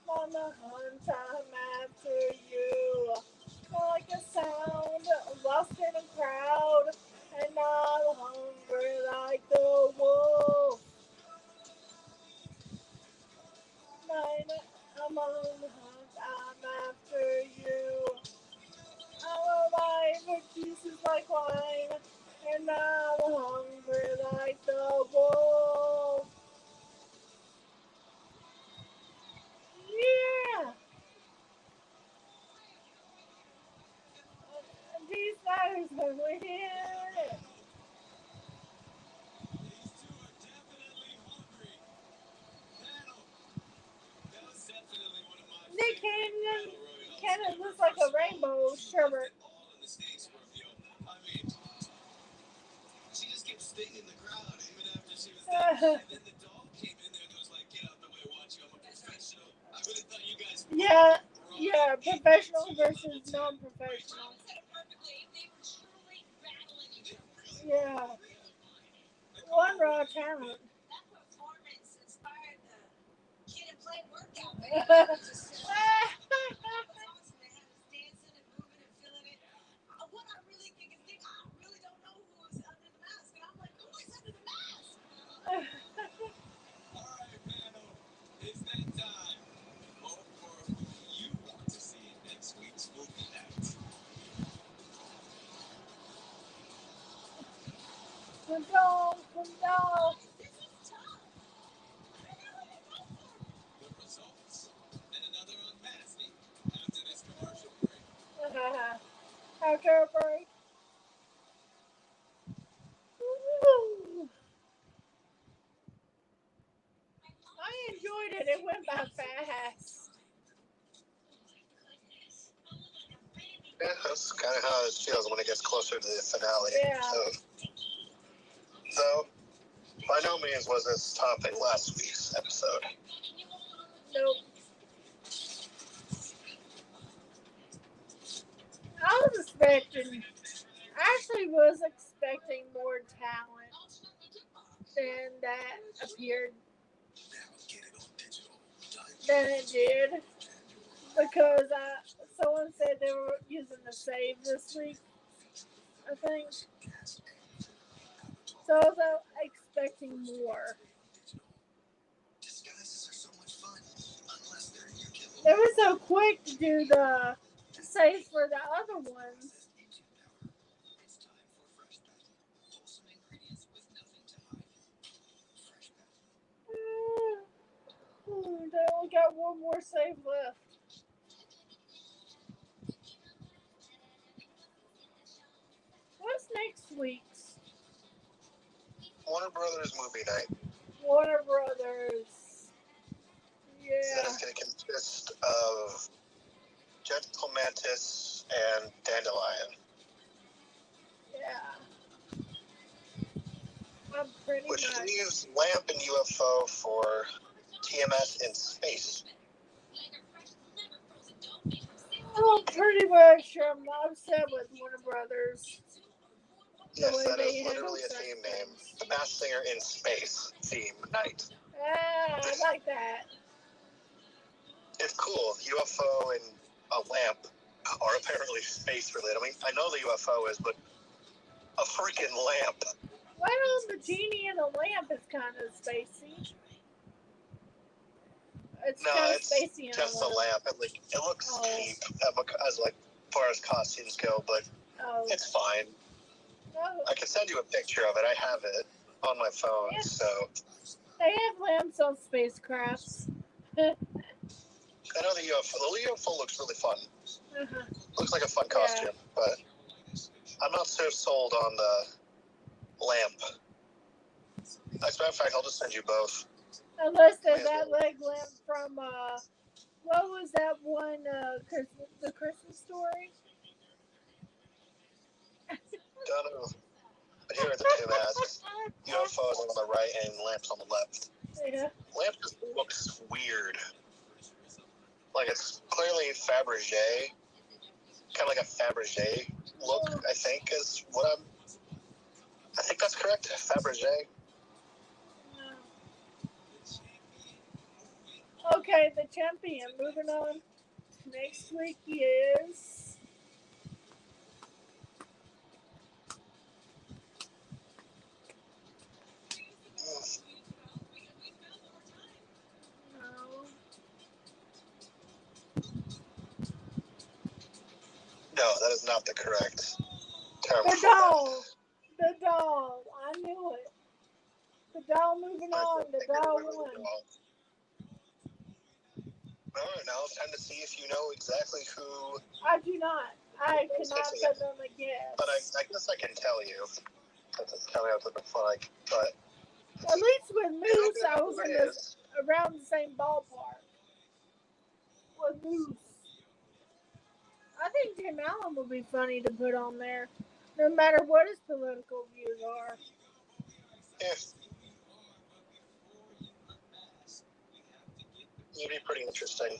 [SPEAKER 1] On the hunt, I'm after you. Like a sound, lost in a crowd, and I'm hungry like the wolf. Mine, I'm on the hunt, I'm after you. I'm alive with pieces like wine, and I'm hungry like the wolf. Yeah! These guys are winning.
[SPEAKER 3] These two are definitely hungry. Battle. That was definitely one of my
[SPEAKER 1] Nick
[SPEAKER 3] favorite
[SPEAKER 1] Cannon,
[SPEAKER 3] battle royales
[SPEAKER 1] Cannon
[SPEAKER 3] ever.
[SPEAKER 1] looks like a
[SPEAKER 3] First of all,
[SPEAKER 1] rainbow
[SPEAKER 3] she left
[SPEAKER 1] sherbet.
[SPEAKER 3] it all in the stage, Scorpio. I mean, she just kept stinging the crowd even after she was done. And then the dog came in there and was like, "Get out the way, watch you. I'm a professional." I really thought you guys were
[SPEAKER 1] Yeah,
[SPEAKER 3] raw
[SPEAKER 1] yeah,
[SPEAKER 3] and hate
[SPEAKER 1] professional
[SPEAKER 3] to your level
[SPEAKER 1] versus
[SPEAKER 3] 10.
[SPEAKER 1] non-professional.
[SPEAKER 4] Said it perfectly. They were truly battling each
[SPEAKER 3] They're
[SPEAKER 4] other.
[SPEAKER 3] really,
[SPEAKER 1] Yeah,
[SPEAKER 3] really fine.
[SPEAKER 1] one
[SPEAKER 3] Nicole,
[SPEAKER 1] raw
[SPEAKER 3] what do you think?
[SPEAKER 1] talent.
[SPEAKER 4] That performance inspired the kid and play workout video. It was just so awesome. They had us dancing and moving and feeling it. What I really think is, Nick, I really don't know who was under the mask. And I'm like, who is under the mask?
[SPEAKER 3] All right, panel. It's that time. Vote for who you want to see in next week's movie night.
[SPEAKER 1] Control, control.
[SPEAKER 4] This is tough. I don't know who to vote for.
[SPEAKER 3] The results and another unmasking after this commercial break.
[SPEAKER 1] After a break. Woo. I enjoyed it. It went by fast.
[SPEAKER 2] Yeah, that's kind of how it feels when it gets closer to the finale.
[SPEAKER 1] Yeah.
[SPEAKER 2] So by no means was this topping last week's episode.
[SPEAKER 1] Nope. I was expecting, actually was expecting more talent than that appeared,
[SPEAKER 3] Now get it on digital.
[SPEAKER 1] than it did. Because someone said they were using the save this week, I think. So I was expecting more.
[SPEAKER 3] Disguises are so much fun, unless they're in your Kindle.
[SPEAKER 1] They were so quick to do the save for the other ones.
[SPEAKER 3] It's time for Fresh Bath. Wholesome ingredients with nothing to hide. Fresh Bath.
[SPEAKER 1] They only got one more save left. What's next week's?
[SPEAKER 2] Warner Brothers movie night.
[SPEAKER 1] Warner Brothers.
[SPEAKER 2] That
[SPEAKER 1] Yeah.
[SPEAKER 2] is going to consist of Gentle Mantis and Dandelion,
[SPEAKER 1] Yeah. I'm pretty
[SPEAKER 2] which
[SPEAKER 1] much.
[SPEAKER 2] leaves Lamp and UFO for TMS in space.
[SPEAKER 1] I'm pretty much upset with Warner Brothers.
[SPEAKER 2] Yes,
[SPEAKER 1] way
[SPEAKER 2] that
[SPEAKER 1] they
[SPEAKER 2] is
[SPEAKER 1] handle
[SPEAKER 2] literally a
[SPEAKER 1] certain
[SPEAKER 2] theme name.
[SPEAKER 1] things.
[SPEAKER 2] The Masked Singer in Space theme night.
[SPEAKER 1] I like that.
[SPEAKER 2] It's cool. UFO and a lamp are apparently space related. I mean, I know the UFO is, but a freaking lamp.
[SPEAKER 1] Well, the genie in the lamp is kind of spacey. It's
[SPEAKER 2] No,
[SPEAKER 1] kind of
[SPEAKER 2] it's
[SPEAKER 1] spacey in
[SPEAKER 2] just
[SPEAKER 1] a
[SPEAKER 2] a
[SPEAKER 1] way.
[SPEAKER 2] lamp. It looks cheap as far as costumes go, but
[SPEAKER 1] Oh,
[SPEAKER 2] it's fine.
[SPEAKER 1] no.
[SPEAKER 2] I can send you a picture of it. I have it on my phone,
[SPEAKER 1] Yeah.
[SPEAKER 2] so
[SPEAKER 1] They have lamps on spacecrafts.
[SPEAKER 2] I know the UFO looks really fun.
[SPEAKER 1] Uh-huh.
[SPEAKER 2] Looks like a fun
[SPEAKER 1] Yeah.
[SPEAKER 2] costume, but I'm not so sold on the lamp. As a matter of fact, I'll just send you both.
[SPEAKER 1] Unless they're that leg lamp from, what was that one, the Christmas Story?
[SPEAKER 2] Don't know. But here are the two masks. UFOs on the right and lamps on the left.
[SPEAKER 1] Yeah.
[SPEAKER 2] Lamp just looks weird. Like it's clearly Fabergé. Kind of like a Fabergé look, I think, is what I think that's correct. Fabergé.
[SPEAKER 1] No. Okay, the champion. Moving on. Next week is. No.
[SPEAKER 2] No, that is not the correct term.
[SPEAKER 1] The doll. The doll. I knew it. The doll moving on. The doll won.
[SPEAKER 2] All right, now it's time to see if you know exactly who.
[SPEAKER 1] I do not. I cannot put them a guess.
[SPEAKER 2] But I guess I can tell you. Since it's coming out to the flag. But
[SPEAKER 1] At least with Moose, I was in this, around the same ballpark. With Moose. I think Tim Allen would be funny to put on there, no matter what his political views are.
[SPEAKER 2] yeah. It'd be pretty interesting.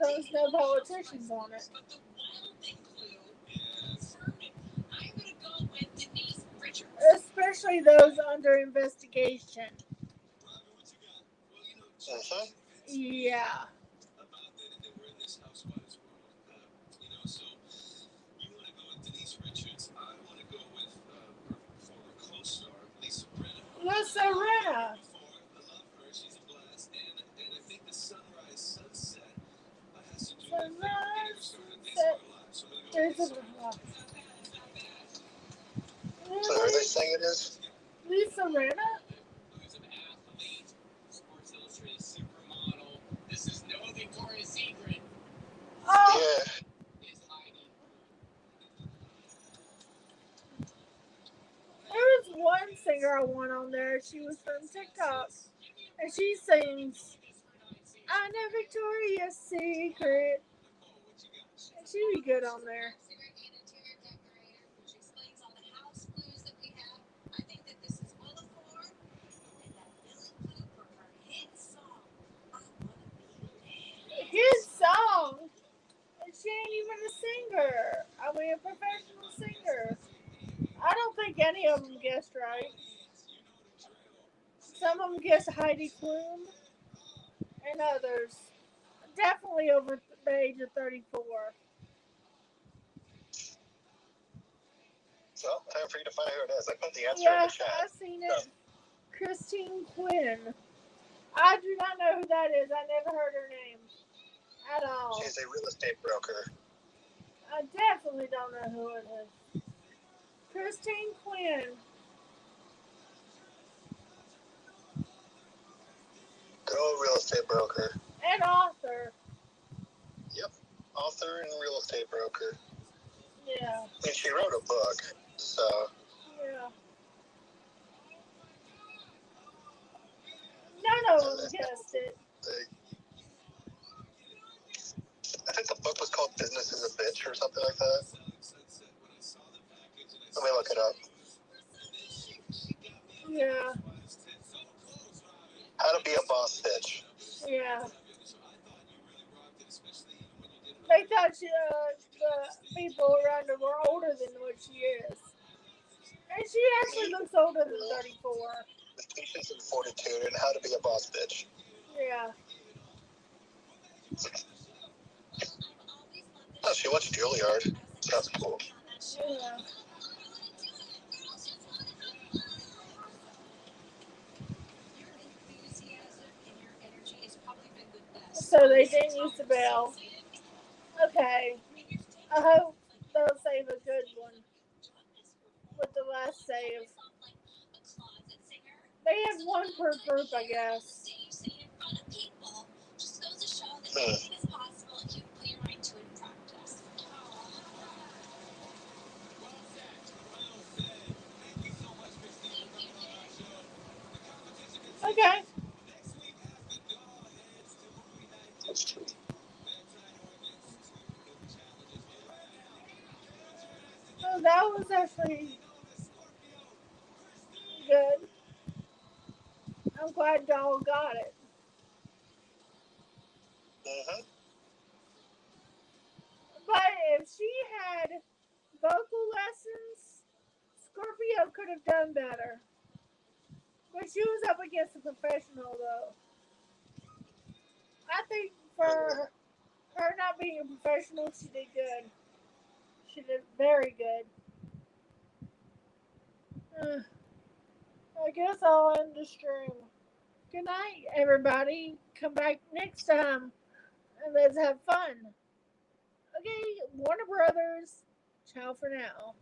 [SPEAKER 1] There's no politicians on it. Especially those under investigation.
[SPEAKER 2] Mm-hmm.
[SPEAKER 1] Yeah. Lisa Rinna. There's a
[SPEAKER 2] So who are they saying it is?
[SPEAKER 1] Lisa Rinna? Oh,
[SPEAKER 2] Yeah.
[SPEAKER 1] there was one singer I want on there. She was from TikTok. And she sings, I know Victoria's Secret. And she'd be good on there. His song. And she ain't even a singer. I mean, a professional singer. I don't think any of them guessed right. Some of them guessed Heidi Klum. And others. Definitely over the age of 34.
[SPEAKER 2] So, time for you to find out who it is. I put the answer in
[SPEAKER 1] Yeah,
[SPEAKER 2] the chat.
[SPEAKER 1] I've seen it. Christine Quinn. I do not know who that is. I never heard her name at all.
[SPEAKER 2] She's a real estate broker.
[SPEAKER 1] I definitely don't know who it is. Christine Quinn.
[SPEAKER 2] Good old real estate broker.
[SPEAKER 1] And author.
[SPEAKER 2] Yep. Author and real estate broker.
[SPEAKER 1] Yeah.
[SPEAKER 2] I mean, she wrote a book, so.
[SPEAKER 1] Yeah. None of them guessed it.
[SPEAKER 2] I think the book was called Business is a Bitch or something like that. Let me look it up.
[SPEAKER 1] Yeah.
[SPEAKER 2] How to be a boss bitch.
[SPEAKER 1] Yeah. They thought the people around her were older than what she is. And she actually looks older than 34.
[SPEAKER 2] With patience and fortitude and how to be a boss bitch.
[SPEAKER 1] Yeah.
[SPEAKER 2] Oh, she watched Juilliard. Sounds cool.
[SPEAKER 1] Yeah. So they didn't use the bell. Okay. I hope they'll save a good one with the last save. They have one per group, I guess. Okay. So that was actually good. I'm glad Donald got it.
[SPEAKER 2] Mm-hmm.
[SPEAKER 1] But if she had vocal lessons, Scorpio could have done better. But she was up against a professional, though. I think for her not being a professional, she did good. She did very good. I guess I'll end the stream. Good night, everybody. Come back next time and let's have fun. Okay, Warner Brothers. Ciao for now.